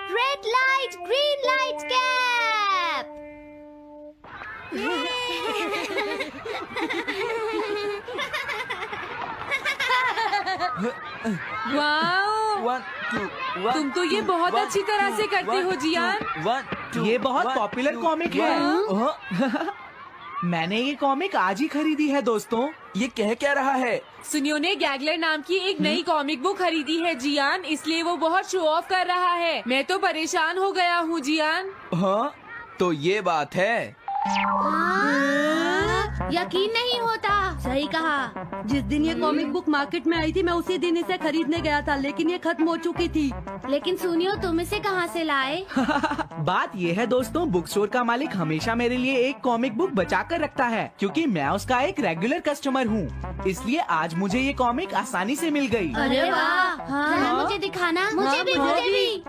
Red light, green light cap. Wow, 1 2 1 तुम तो ये बहुत अच्छी तरह से करते हो जियान। 1 2 ये बहुत पॉपुलर कॉमिक है। मैंने ये कॉमिक आज ही खरीदी है दोस्तों। ये कह क्या रहा है? सुनियो ने गैगलर नाम की एक नई कॉमिक बुक खरीदी है जियान, इसलिए वो बहुत शो ऑफ कर रहा है। मैं तो परेशान हो गया हूँ जियान। हाँ, तो ये बात है। यकीन नहीं होता। सही कहा। जिस दिन ये कॉमिक बुक मार्केट में आई थी मैं उसी दिन इसे खरीदने गया था, लेकिन ये खत्म हो चुकी थी। लेकिन सुनियो, तुम इसे कहाँ से लाए? बात ये है दोस्तों, बुक स्टोर का मालिक हमेशा मेरे लिए एक कॉमिक बुक बचा कर रखता है, क्योंकि मैं उसका एक रेगुलर कस्टमर हूँ। इसलिए आज मुझे ये कॉमिक आसानी से मिल गई। अरे वाह, जरा मुझे दिखाना। मुझे भी, मुझे भी।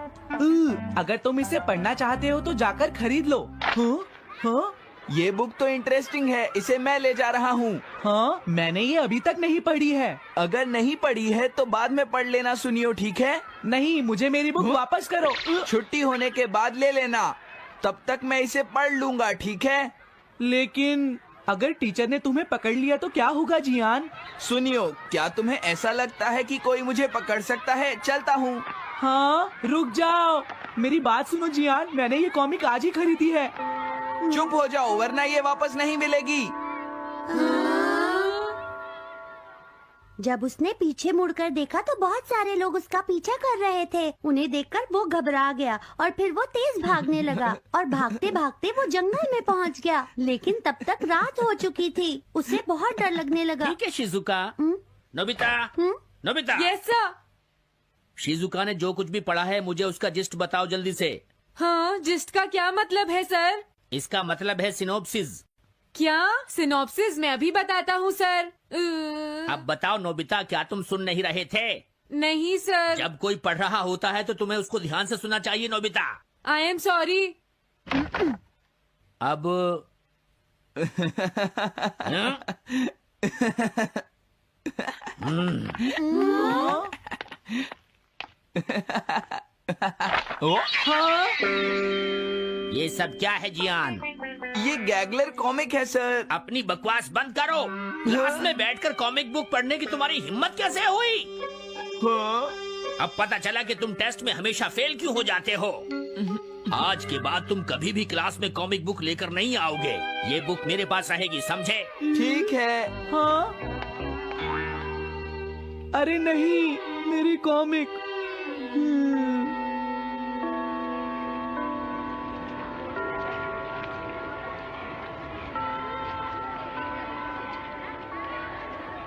अगर तुम इसे पढ़ना चाहते हो तो जाकर खरीद लो। हाँ? हाँ? ये बुक तो इंटरेस्टिंग है, इसे मैं ले जा रहा हूँ। हाँ, मैंने ये अभी तक नहीं पढ़ी है। अगर नहीं पढ़ी है तो बाद में पढ़ लेना सुनियो, ठीक है? नहीं, मुझे मेरी बुक वापस करो। छुट्टी होने के बाद ले लेना, तब तक मैं इसे पढ़ लूंगा, ठीक है? लेकिन अगर टीचर ने तुम्हें पकड़ लिया तो क्या होगा जियान? सुनियो, क्या तुम्हें ऐसा लगता है कि कोई मुझे पकड़ सकता है? चलता हूँ। हाँ, रुक जाओ, मेरी बात सुनो जियान, मैंने ये कॉमिक आज ही खरीदी है। चुप हो जाओ, वरना ये वापस नहीं मिलेगी। जब उसने पीछे मुड़कर देखा तो बहुत सारे लोग उसका पीछा कर रहे थे। उन्हें देखकर वो घबरा गया और फिर वो तेज भागने लगा और भागते भागते वो जंगल में पहुंच गया। लेकिन तब तक रात हो चुकी थी। उसे बहुत डर लगने लगा। ठीक है Shizuka. Nobita, Nobita. Yes sir. Shizuka ने जो कुछ भी पढ़ा है मुझे उसका जिस्ट बताओ जल्दी से। हाँ, जिस्ट का क्या मतलब है सर? इसका मतलब है सिनोप्सिस। क्या? सिनॉप्सिस मैं अभी बताता हूँ सर। अब बताओ नोबिता, क्या तुम सुन नहीं रहे थे? नहीं सर। जब कोई पढ़ रहा होता है तो तुम्हें उसको ध्यान से सुनना चाहिए नोबिता। I am sorry. अब ये सब क्या है जियान? ये गैगलर कॉमिक है सर। अपनी बकवास बंद करो। क्लास में बैठकर कॉमिक बुक पढ़ने की तुम्हारी हिम्मत कैसे हुई? हाँ? अब पता चला कि तुम टेस्ट में हमेशा फेल क्यों हो जाते हो। आज के बाद तुम कभी भी क्लास में कॉमिक बुक लेकर नहीं आओगे। ये बुक मेरे पास रहेगी, समझे? ठीक है। हाँ? अरे नहीं, मेरी कॉमिक।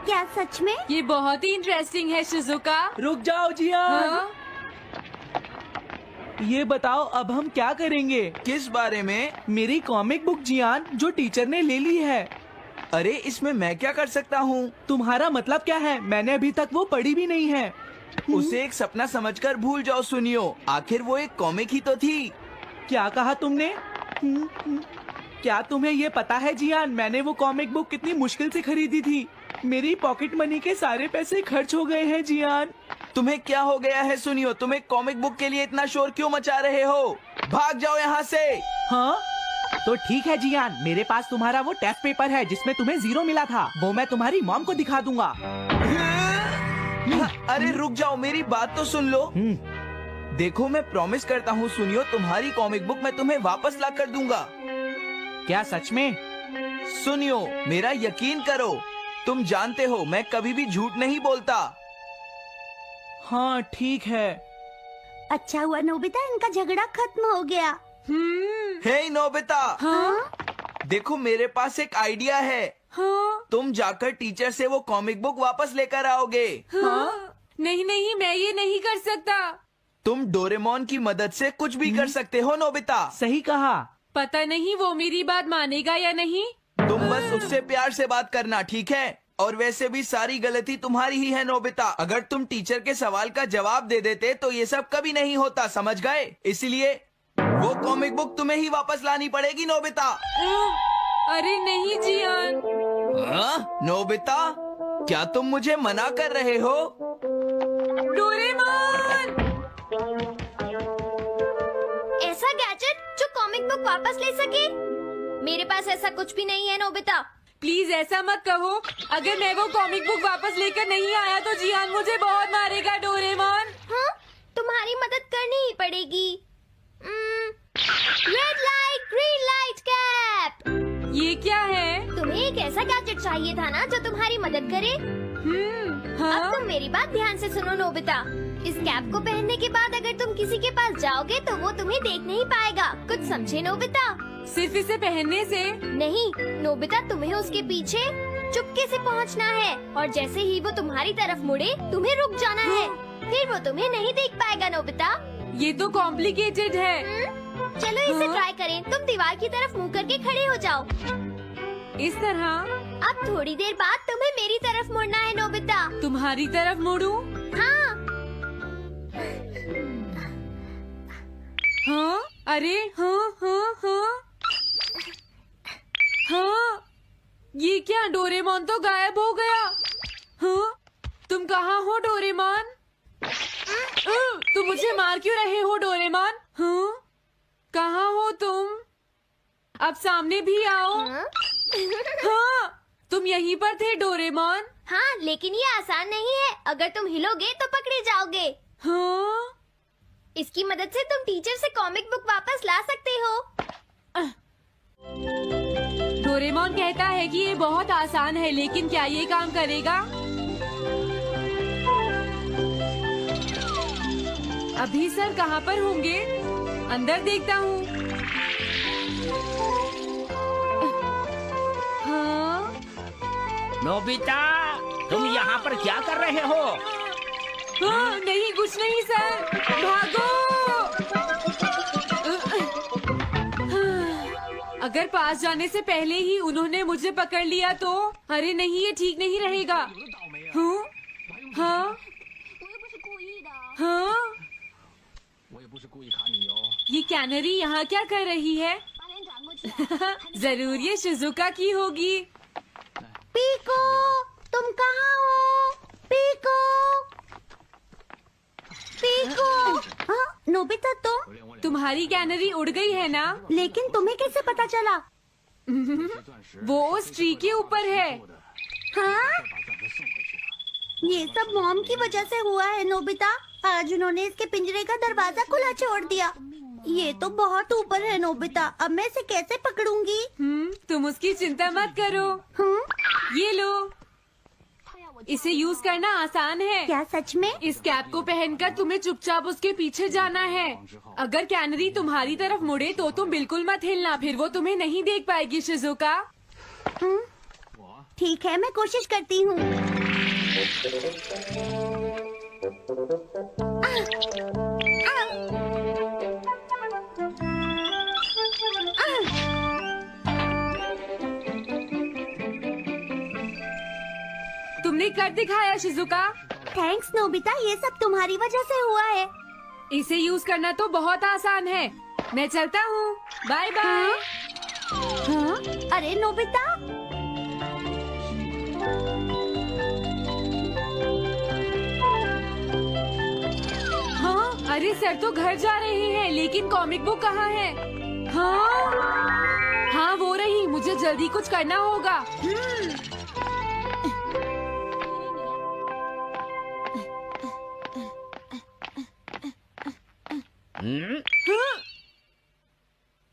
क्या सच में? ये बहुत ही इंटरेस्टिंग है शिजुका। रुक जाओ जियान। हाँ? ये बताओ अब हम क्या करेंगे? किस बारे में? मेरी कॉमिक बुक जियान, जो टीचर ने ले ली है। अरे इसमें मैं क्या कर सकता हूँ? तुम्हारा मतलब क्या है? मैंने अभी तक वो पढ़ी भी नहीं है। उसे एक सपना समझकर भूल जाओ सुनियो, आखिर वो एक कॉमिक ही तो थी। क्या कहा तुमने? क्या तुम्हें ये पता है जियान, मैंने वो कॉमिक बुक कितनी मुश्किल से खरीदी थी। मेरी पॉकेट मनी के सारे पैसे खर्च हो गए हैं जियान। तुम्हें क्या हो गया है सुनियो? तुम एक कॉमिक बुक के लिए इतना शोर क्यों मचा रहे हो? भाग जाओ यहाँ से। हाँ? तो ठीक है जियान, मेरे पास तुम्हारा वो टेस्ट पेपर है जिसमें तुम्हें 0 मिला था। वो मैं तुम्हारी मॉम को दिखा दूंगा। अरे रुक जाओ, मेरी बात तो सुन लो। देखो, मैं प्रॉमिस करता हूँ सुनियो, तुम्हारी कॉमिक बुक मैं तुम्हें वापस ला कर दूंगा। क्या सच में? सुनियो, मेरा यकीन करो। तुम जानते हो मैं कभी भी झूठ नहीं बोलता। हाँ ठीक है। अच्छा हुआ नोबिता, इनका झगड़ा खत्म हो गया। हे नोबिता। हाँ? देखो, मेरे पास एक आइडिया है। हाँ? तुम जाकर टीचर से वो कॉमिक बुक वापस लेकर आओगे। हाँ? नहीं नहीं, मैं ये नहीं कर सकता। तुम डोरेमोन की मदद से कुछ भी कर सकते हो नोबिता। सही कहा। पता नहीं वो मेरी बात मानेगा या नहीं। तुम बस उससे प्यार से बात करना, ठीक है? और वैसे भी सारी गलती तुम्हारी ही है नोबिता। अगर तुम टीचर के सवाल का जवाब दे देते तो ये सब कभी नहीं होता, समझ गए? इसलिए वो कॉमिक बुक तुम्हें ही वापस लानी पड़ेगी नोबिता। अरे नहीं जियान। हाँ? नोबिता, क्या तुम मुझे मना कर रहे हो? डोरेमोन! वापस ले सके? मेरे पास ऐसा कुछ भी नहीं है नोबिता। प्लीज ऐसा मत कहो। अगर मैं वो कॉमिक बुक वापस लेकर नहीं आया तो जियान मुझे बहुत मारेगा डोरेमोन। हाँ, तुम्हारी मदद करनी ही पड़ेगी। Red light green light cap. ये क्या है? तुम्हें एक ऐसा गैजेट चाहिए था ना जो तुम्हारी मदद करे। हाँ? अब तुम मेरी बात ध्यान से सुनो नोबिता। इस कैप को पहनने के बाद अगर तुम किसी के पास जाओगे तो वो तुम्हें देख नहीं पाएगा। कुछ समझे नोबिता? सिर्फ इसे पहनने से? नहीं नोबिता, तुम्हें उसके पीछे चुपके से पहुंचना है और जैसे ही वो तुम्हारी तरफ मुड़े तुम्हें रुक जाना है। फिर वो तुम्हें नहीं देख पाएगा नोबिता। ये तो कॉम्प्लिकेटेड है। चलो इसे ट्राई करें। तुम दीवार की तरफ मुंह करके खड़े हो जाओ। इस तरह? अब थोड़ी देर बाद तुम्हें मेरी तरफ मुड़ना है नोबिता। तुम्हारी तरफ मुड़ूं? हाँ। हाँ? अरे हाँ हाँ हाँ हाँ, ये क्या? डोरेमोन तो गायब हो गया। हाँ? तुम कहाँ हो डोरेमोन? तुम मुझे मार क्यों रहे हो डोरेमोन? हाँ? कहाँ हो तुम? अब सामने भी आओ। हाँ, तुम यहीं पर थे डोरेमोन। हाँ, लेकिन ये आसान नहीं है। अगर तुम हिलोगे तो पकड़े जाओगे। हाँ? इसकी मदद से तुम टीचर से कॉमिक बुक वापस ला सकते हो। डोरेमोन कहता है कि ये बहुत आसान है, लेकिन क्या ये काम करेगा? अभी सर कहाँ पर होंगे? अंदर देखता हूँ। हाँ? नोबिता, तुम यहाँ पर क्या कर रहे हो? हाँ, नहीं कुछ नहीं सर। भागो! अगर पास जाने से पहले ही उन्होंने मुझे पकड़ लिया तो? अरे नहीं, ये ठीक नहीं रहेगा। हाँ? हाँ? हाँ? ये कैनरी यहाँ क्या कर रही है? जरूर ये शिजुका की होगी। पीको, तुम कहाँ हो? Piko, Piko. हाँ, नोबिता तुम्हारी कैनरी उड़ गई है ना? लेकिन तुम्हें कैसे पता चला? वो उस ट्री के ऊपर है। हाँ? ये सब मॉम की वजह से हुआ है नोबिता। आज उन्होंने इसके पिंजरे का दरवाजा खुला छोड़ दिया। ये तो बहुत ऊपर है नोबिता। अब मैं इसे कैसे पकड़ूंगी? तुम उसकी चिंता मत करो। ये लो, इसे यूज करना आसान है। क्या सच में? इस कैप को पहनकर तुम्हें चुपचाप उसके पीछे जाना है। अगर कैनरी तुम्हारी तरफ मुड़े तो तुम बिल्कुल मत हिलना, फिर वो तुम्हें नहीं देख पाएगी शिजुका। ठीक है, मैं कोशिश करती हूँ। तुमने कर दिखाया शिजुका। थैंक्स नोबिता, ये सब तुम्हारी वजह से हुआ है। इसे यूज करना तो बहुत आसान है। मैं चलता हूँ। Bye bye. हाँ? अरे नोबिता, हाँ? अरे सर तो घर जा रहे हैं, लेकिन कॉमिक बुक कहाँ है? हाँ? हाँ वो रही। मुझे जल्दी कुछ करना होगा।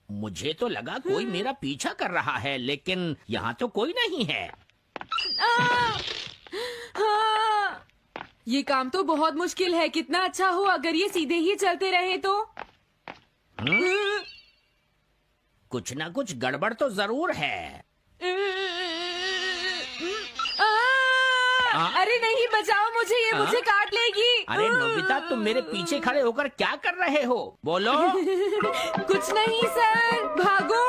मुझे तो लगा कोई मेरा पीछा कर रहा है, लेकिन यहाँ तो कोई नहीं है। हाँ, ये काम तो बहुत मुश्किल है। कितना अच्छा हो अगर ये सीधे ही चलते रहे तो। कुछ ना कुछ गड़बड़ तो जरूर है। अरे नहीं, बचाओ मुझे, ये मुझे काट लेगी। अरे नोबिता, तुम मेरे पीछे खड़े होकर क्या कर रहे हो? बोलो। कुछ नहीं सर, भागो।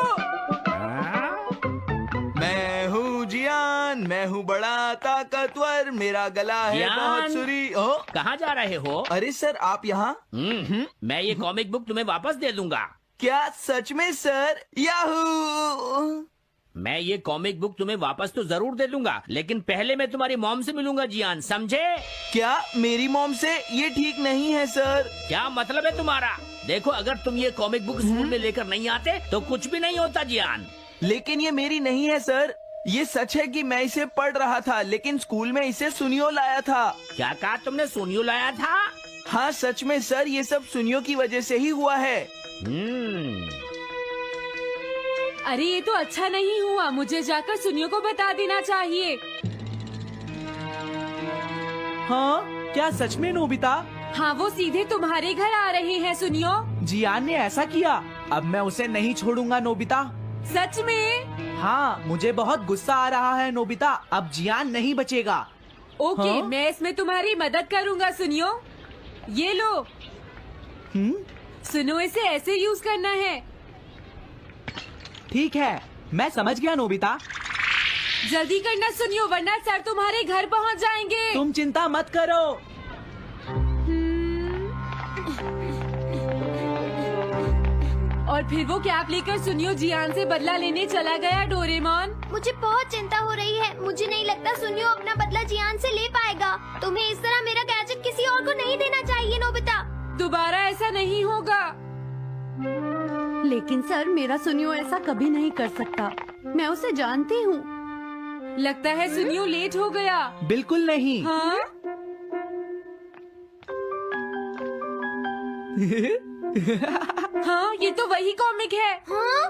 मैं हूँ जियान, मैं हूँ बड़ा ताकतवर, मेरा गला है जियान। बहुत सुरी। ओ, कहाँ जा रहे हो? अरे सर आप यहाँ? मैं ये कॉमिक बुक तुम्हें वापस दे दूंगा। क्या सच में सर? याहू! मैं ये कॉमिक बुक तुम्हें वापस तो जरूर दे दूंगा, लेकिन पहले मैं तुम्हारी मॉम से मिलूंगा जियान, समझे? क्या मेरी मॉम से? ये ठीक नहीं है सर। क्या मतलब है तुम्हारा? देखो, अगर तुम ये कॉमिक बुक स्कूल में लेकर नहीं आते तो कुछ भी नहीं होता जियान। लेकिन ये मेरी नहीं है सर। ये सच है कि मैं इसे पढ़ रहा था, लेकिन स्कूल में इसे सुनियो लाया था। क्या कहा तुमने? सोनियो लाया था? हाँ सच में सर, ये सब सुनियो की वजह से ही हुआ है। अरे ये तो अच्छा नहीं हुआ, मुझे जाकर सुनियो को बता देना चाहिए। हाँ, क्या सच में नोबिता? हाँ, वो सीधे तुम्हारे घर आ रहे हैं सुनियो। जियान ने ऐसा किया। अब मैं उसे नहीं छोड़ूंगा नोबिता। सच में? हाँ, मुझे बहुत गुस्सा आ रहा है नोबिता। अब जियान नहीं बचेगा। ओके, हाँ? मैं इसमें तुम्हारी मदद करूँगा सुनियो। ये लो, सुनो, इसे ऐसे यूज करना है। ठीक है, मैं समझ गया नोबिता। जल्दी करना सुनियो, वरना सर तुम्हारे घर पहुंच जाएंगे। तुम चिंता मत करो। और फिर वो कैप लेकर सुनियो जियान से बदला लेने चला गया। डोरेमोन, मुझे बहुत चिंता हो रही है। मुझे नहीं लगता सुनियो अपना बदला जियान से ले पाएगा। तुम्हें इस तरह मेरा गैजेट किसी और को नहीं देना चाहिए नोबिता। दोबारा ऐसा नहीं होगा। लेकिन सर, मेरा सुनियो ऐसा कभी नहीं कर सकता। मैं उसे जानती हूँ। लगता है सुनियो लेट हो गया। बिल्कुल नहीं। हाँ? हाँ, ये तो वही कॉमिक है। हाँ?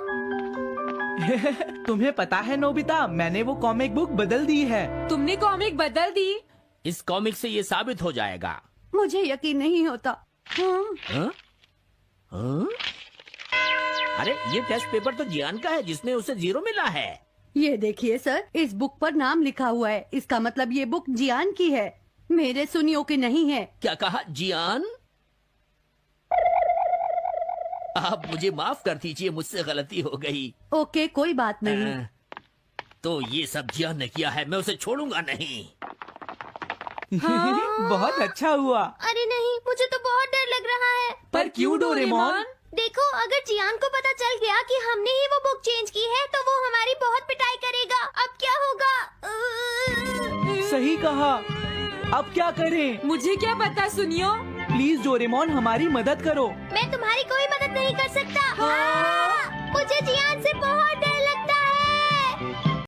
तुम्हें पता है नोबिता, मैंने वो कॉमिक बुक बदल दी है। तुमने कॉमिक बदल दी? इस कॉमिक से ये साबित हो जाएगा। मुझे यकीन नहीं होता। हाँ। हाँ? हाँ? अरे, ये टेस्ट पेपर तो जियान का है, जिसमें उसे 0 मिला है। ये देखिए सर, इस बुक पर नाम लिखा हुआ है। इसका मतलब ये बुक जियान की है, मेरे सुनियो की नहीं है। क्या कहा? जियान? आप मुझे माफ कर दीजिए, मुझसे गलती हो गई। ओके, कोई बात नहीं। तो ये सब जियान ने किया है, मैं उसे छोड़ूंगा नहीं। बहुत अच्छा हुआ। अरे नहीं, मुझे तो बहुत डर लग रहा है। पर क्यों डोरेमोन? देखो, अगर जियान को पता चल गया कि हमने ही वो बुक चेंज की है, तो वो हमारी बहुत पिटाई करेगा। अब क्या होगा? सही कहा। अब क्या करें? मुझे क्या पता सुनियो। प्लीज डोरेमोन, हमारी मदद करो। मैं तुम्हारी कोई मदद नहीं कर सकता। मुझे जियान से बहुत डर लगता